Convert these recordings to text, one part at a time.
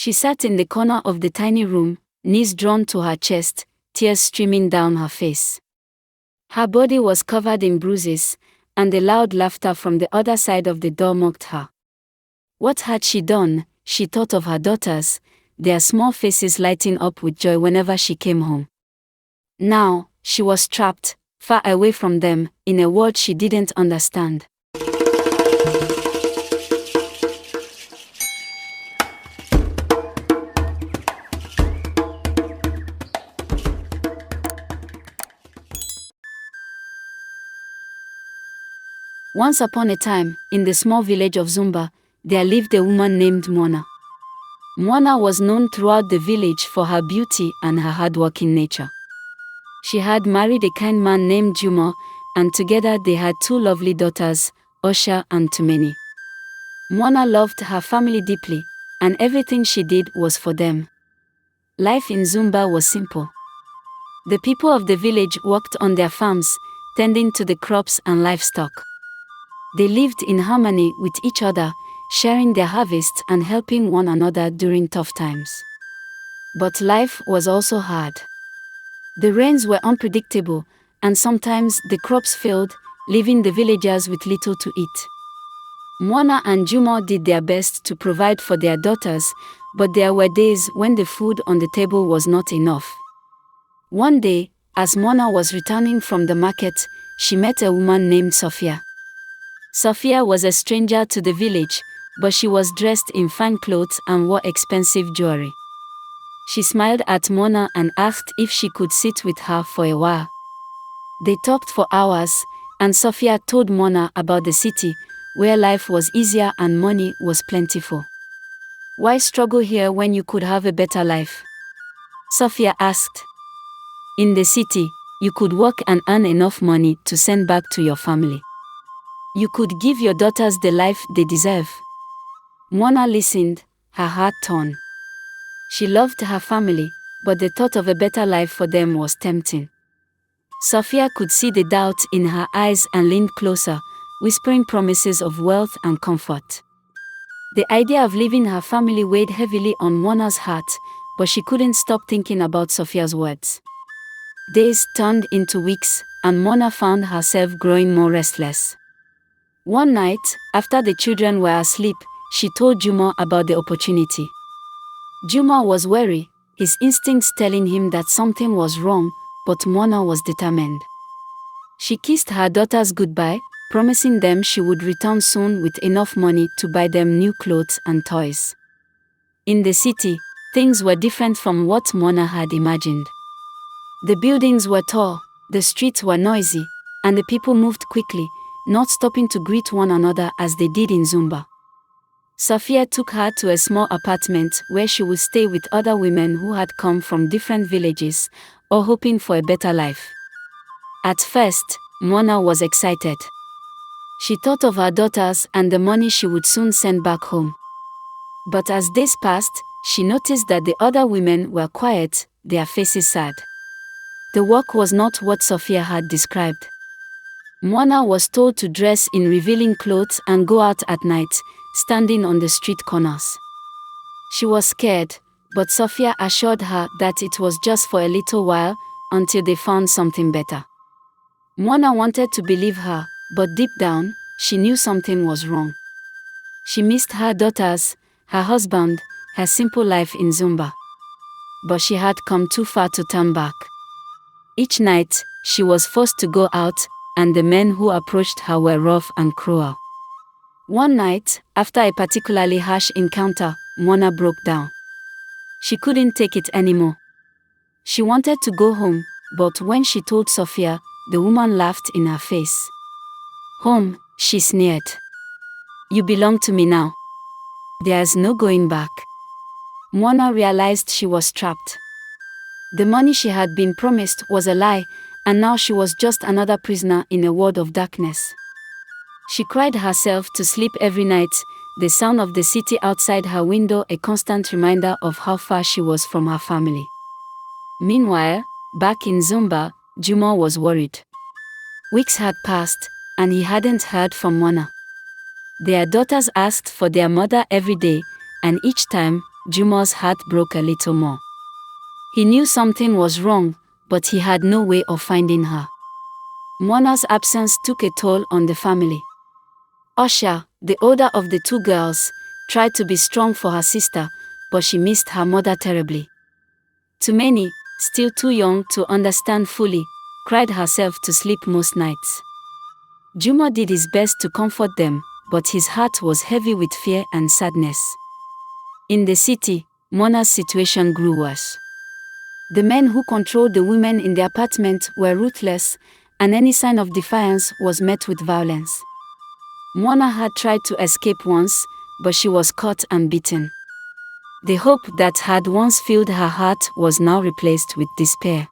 She sat in the corner of the tiny room, knees drawn to her chest, tears streaming down her face. Her body was covered in bruises, and the loud laughter from the other side of the door mocked her. What had she done? She thought of her daughters, their small faces lighting up with joy whenever she came home. Now, she was trapped, far away from them, in a world she didn't understand. Once upon a time, in the small village of Zumba, there lived a woman named Mwana. Mwana was known throughout the village for her beauty and her hardworking nature. She had married a kind man named Juma, and together they had 2 lovely daughters, Osha and Tumeni. Mwana loved her family deeply, and everything she did was for them. Life in Zumba was simple. The people of the village worked on their farms, tending to the crops and livestock. They lived in harmony with each other, sharing their harvests and helping one another during tough times. But life was also hard. The rains were unpredictable, and sometimes the crops failed, leaving the villagers with little to eat. Mwana and Juma did their best to provide for their daughters, but there were days when the food on the table was not enough. One day, as Mwana was returning from the market, she met a woman named Sophia. Sophia was a stranger to the village, but she was dressed in fine clothes and wore expensive jewelry. She smiled at Mwana and asked if she could sit with her for a while. They talked for hours, and Sophia told Mwana about the city, where life was easier and money was plentiful. "Why struggle here when you could have a better life?" Sophia asked. "In the city, you could work and earn enough money to send back to your family. You could give your daughters the life they deserve." Mwana listened, her heart torn. She loved her family, but the thought of a better life for them was tempting. Sophia could see the doubt in her eyes and leaned closer, whispering promises of wealth and comfort. The idea of leaving her family weighed heavily on Mwana's heart, but she couldn't stop thinking about Sophia's words. Days turned into weeks, and Mwana found herself growing more restless. One night, after the children were asleep, she told Juma about the opportunity. Juma was wary, his instincts telling him that something was wrong, but Mwana was determined. She kissed her daughters goodbye, promising them she would return soon with enough money to buy them new clothes and toys. In the city, things were different from what Mwana had imagined. The buildings were tall, the streets were noisy, and the people moved quickly, not stopping to greet one another as they did in Zumba. Sophia took her to a small apartment where she would stay with other women who had come from different villages, all hoping for a better life. At first, Mwana was excited. She thought of her daughters and the money she would soon send back home. But as days passed, she noticed that the other women were quiet, their faces sad. The work was not what Sophia had described. Mwana was told to dress in revealing clothes and go out at night, standing on the street corners. She was scared, but Sophia assured her that it was just for a little while, until they found something better. Mwana wanted to believe her, but deep down, she knew something was wrong. She missed her daughters, her husband, her simple life in Zumba. But she had come too far to turn back. Each night, she was forced to go out, and the men who approached her were rough and cruel. One night, after a particularly harsh encounter, Mwana broke down. She couldn't take it anymore. She wanted to go home, but when she told Sophia, the woman laughed in her face. "Home," she sneered. "You belong to me now. There's no going back." Mwana realized she was trapped. The money she had been promised was a lie, and now she was just another prisoner in a world of darkness. She cried herself to sleep every night, the sound of the city outside her window a constant reminder of how far she was from her family. Meanwhile, back in Zumba, Juma was worried. Weeks had passed, and he hadn't heard from Mwana. Their daughters asked for their mother every day, and each time, Juma's heart broke a little more. He knew something was wrong, but he had no way of finding her. Mwana's absence took a toll on the family. Osha, the older of the two girls, tried to be strong for her sister, but she missed her mother terribly. Tumeni, still too young to understand fully, cried herself to sleep most nights. Juma did his best to comfort them, but his heart was heavy with fear and sadness. In the city, Mwana's situation grew worse. The men who controlled the women in the apartment were ruthless, and any sign of defiance was met with violence. Mwana had tried to escape once, but she was caught and beaten. The hope that had once filled her heart was now replaced with despair.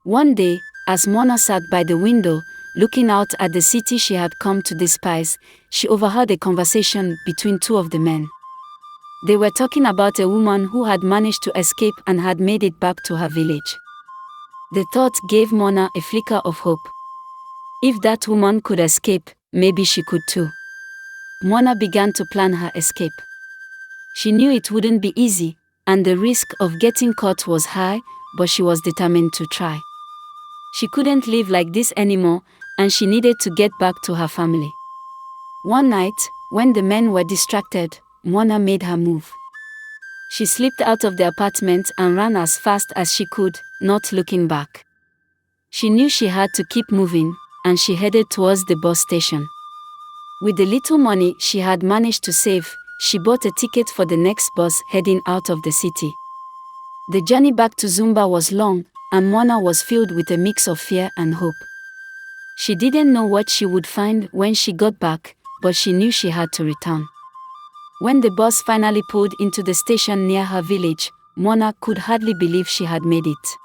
One day, as Mwana sat by the window, looking out at the city she had come to despise, she overheard a conversation between two of the men. They were talking about a woman who had managed to escape and had made it back to her village. The thought gave Mwana a flicker of hope. If that woman could escape, maybe she could too. Mwana began to plan her escape. She knew it wouldn't be easy, and the risk of getting caught was high, but she was determined to try. She couldn't live like this anymore, and she needed to get back to her family. One night, when the men were distracted, Mwana made her move. She slipped out of the apartment and ran as fast as she could, not looking back. She knew she had to keep moving, and she headed towards the bus station. With the little money she had managed to save, she bought a ticket for the next bus heading out of the city. The journey back to Zumba was long, and Mwana was filled with a mix of fear and hope. She didn't know what she would find when she got back, but she knew she had to return. When the bus finally pulled into the station near her village, Mwana could hardly believe she had made it.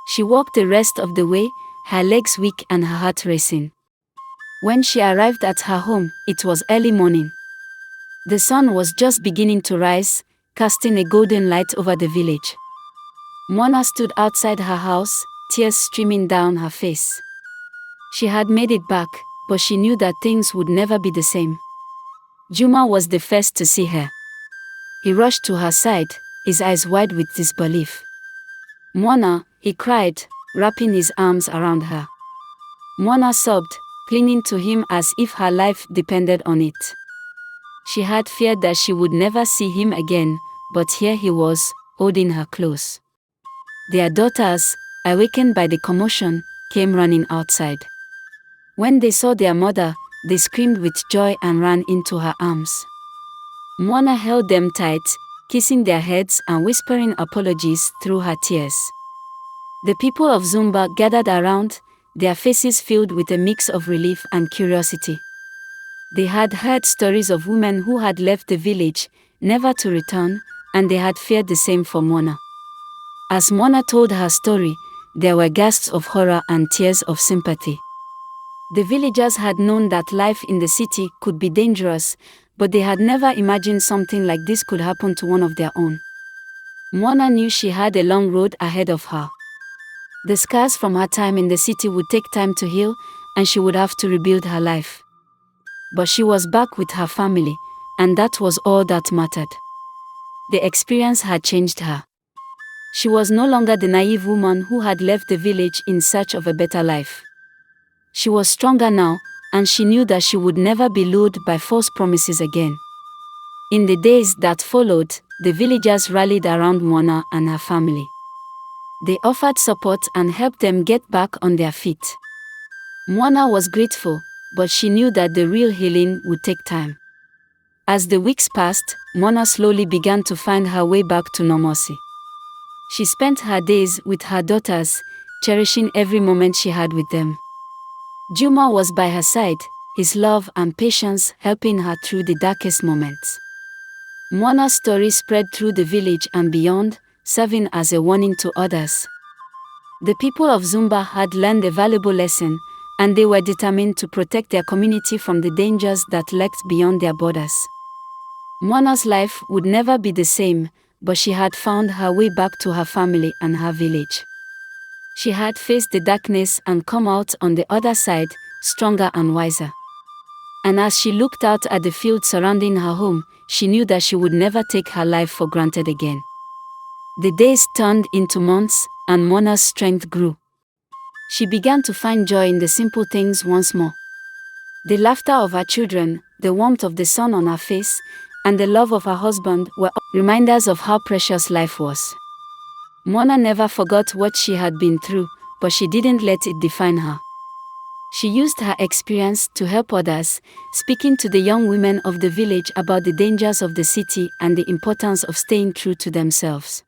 She walked the rest of the way, her legs weak and her heart racing. When she arrived at her home, it was early morning. The sun was just beginning to rise, casting a golden light over the village. Mwana stood outside her house, tears streaming down her face. She had made it back, but she knew that things would never be the same. Juma was the first to see her. He rushed to her side, his eyes wide with disbelief. "Mwana," he cried, wrapping his arms around her. Mwana sobbed, clinging to him as if her life depended on it. She had feared that she would never see him again, but here he was, holding her close. Their daughters, awakened by the commotion, came running outside. When they saw their mother, they screamed with joy and ran into her arms. Mwana held them tight, kissing their heads and whispering apologies through her tears. The people of Zumba gathered around, their faces filled with a mix of relief and curiosity. They had heard stories of women who had left the village, never to return, and they had feared the same for Mwana. As Mwana told her story, there were gasps of horror and tears of sympathy. The villagers had known that life in the city could be dangerous, but they had never imagined something like this could happen to one of their own. Mwana knew she had a long road ahead of her. The scars from her time in the city would take time to heal, and she would have to rebuild her life. But she was back with her family, and that was all that mattered. The experience had changed her. She was no longer the naive woman who had left the village in search of a better life. She was stronger now, and she knew that she would never be lured by false promises again. In the days that followed, the villagers rallied around Mwana and her family. They offered support and helped them get back on their feet. Mwana was grateful, but she knew that the real healing would take time. As the weeks passed, Mwana slowly began to find her way back to normalcy. She spent her days with her daughters, cherishing every moment she had with them. Juma was by her side, his love and patience helping her through the darkest moments. Mwana's story spread through the village and beyond, serving as a warning to others. The people of Zumba had learned a valuable lesson, and they were determined to protect their community from the dangers that lurked beyond their borders. Mwana's life would never be the same, but she had found her way back to her family and her village. She had faced the darkness and come out on the other side, stronger and wiser. And as she looked out at the field surrounding her home, she knew that she would never take her life for granted again. The days turned into months, and Mwana's strength grew. She began to find joy in the simple things once more. The laughter of her children, the warmth of the sun on her face, and the love of her husband were reminders of how precious life was. Mwana never forgot what she had been through, but she didn't let it define her. She used her experience to help others, speaking to the young women of the village about the dangers of the city and the importance of staying true to themselves.